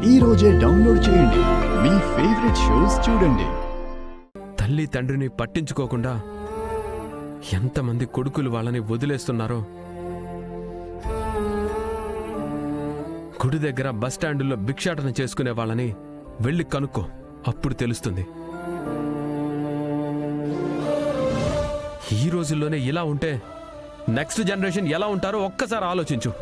ఈ రోజే డౌన్లోడ్ చేయండి. మీ ఫేవరెట్ షోస్ చూడండి. తల్లి తండ్రిని పట్టించుకోకుండా ఎంతమంది కొడుకులు వాళ్ళని వదిలేస్తున్నారో. గుడి దగ్గర బస్టాండుల్లో భిక్షాటన చేసుకునే వాళ్ళని వెళ్ళి కనుక్కో, అప్పుడు తెలుస్తుంది. ఈ రోజుల్లోనే ఇలా ఉంటే నెక్స్ట్ జనరేషన్ ఎలా ఉంటారో ఒక్కసారి ఆలోచించు.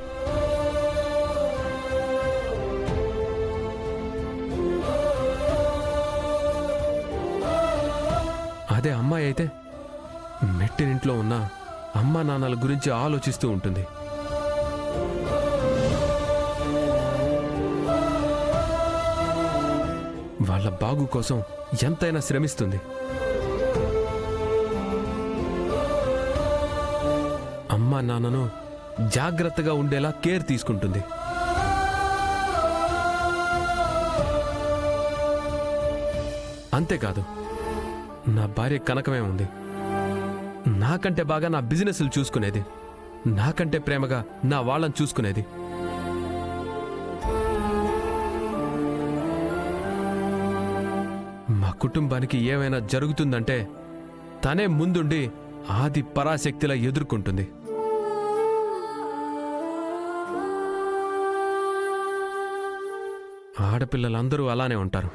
అదే అమ్మాయి అయితే మెట్టినింట్లో ఉన్న అమ్మా నాన్నల గురించి ఆలోచిస్తూ ఉంటుంది. వాళ్ళ బాగు కోసం ఎంతైనా శ్రమిస్తుంది. అమ్మా నాన్నను జాగ్రత్తగా ఉండేలా కేర్ తీసుకుంటుంది. అంతేకాదు, నా భార్య కనకమే ఉంది. నాకంటే బాగా నా బిజినెస్లు చూసుకునేది, నాకంటే ప్రేమగా నా వాళ్ళని చూసుకునేది. మా కుటుంబానికి ఏమైనా జరుగుతుందంటే తనే ముందుండి ఆది పరాశక్తిలా ఎదుర్కొంటుంది. ఆడపిల్లలందరూ అలానే ఉంటారు.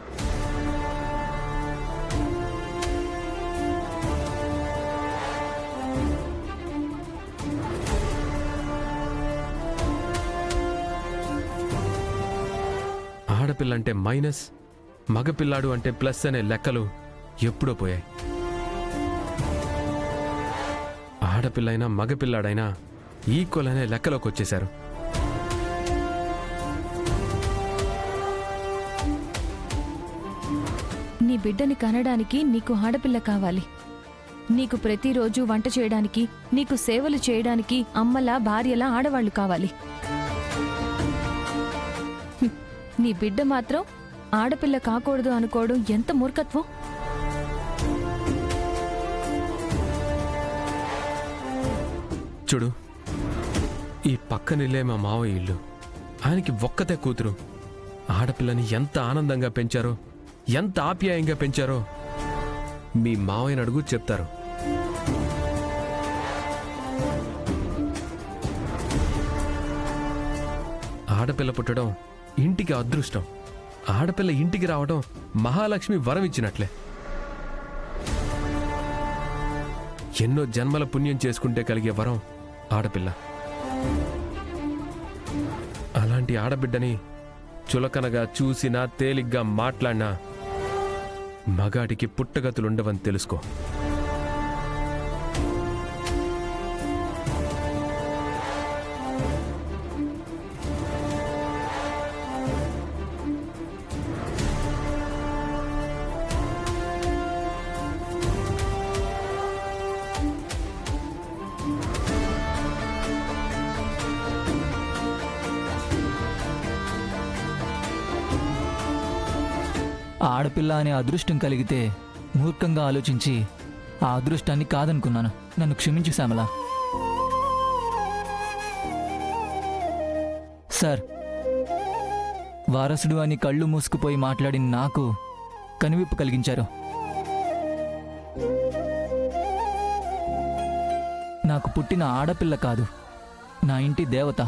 ఆడపిల్లంటే మైనస్, మగపిల్లాడు అంటే ప్లస్ అనే లెక్కలు ఎప్పుడో పోయాయి. ఆడపిల్లైనా మగపిల్లాడైనా ఈక్వల్ అనే లెక్కలోకి వచ్చేశారు. నీ బిడ్డని కనడానికి నీకు ఆడపిల్ల కావాలి. నీకు ప్రతిరోజు వంట చేయడానికి, నీకు సేవలు చేయడానికి అమ్మలా భార్యలా ఆడవాళ్లు కావాలి. నీ బిడ్డ మాత్రం ఆడపిల్ల కాకూడదు అనుకోవడం ఎంత మూర్ఖత్వం. చూడు, ఈ పక్కనిల్లే మా మావయ్య ఇల్లు. ఆయనకి ఒక్కతే కూతురు. ఆడపిల్లని ఎంత ఆనందంగా పెంచారో, ఎంత ఆప్యాయంగా పెంచారో మీ మావయ్యని అడుగు చెప్తారు. ఆడపిల్ల పుట్టడం ఇంటికి అదృష్టం. ఆడపిల్ల ఇంటికి రావడం మహాలక్ష్మి వరం ఇచ్చినట్లే. ఎన్నో జన్మల పుణ్యం చేసుకుంటే కలిగే వరం ఆడపిల్ల. అలాంటి ఆడబిడ్డని చులకనగా చూసినా, తేలిగ్గా మాట్లాడినా మగాడికి పుట్టగతులుండవని తెలుసుకో. ఆడపిల్ల అనే అదృష్టం కలిగితే మూర్ఖంగా ఆలోచించి ఆ అదృష్టాన్ని కాదనుకున్నాను. నన్ను క్షమించు శ్యామల. సార్, వారసుడు అని కళ్ళు మూసుకుపోయి మాట్లాడిన నాకు కనువిప్పు కలిగించారు. నాకు పుట్టిన ఆడపిల్ల కాదు, నా ఇంటి దేవత.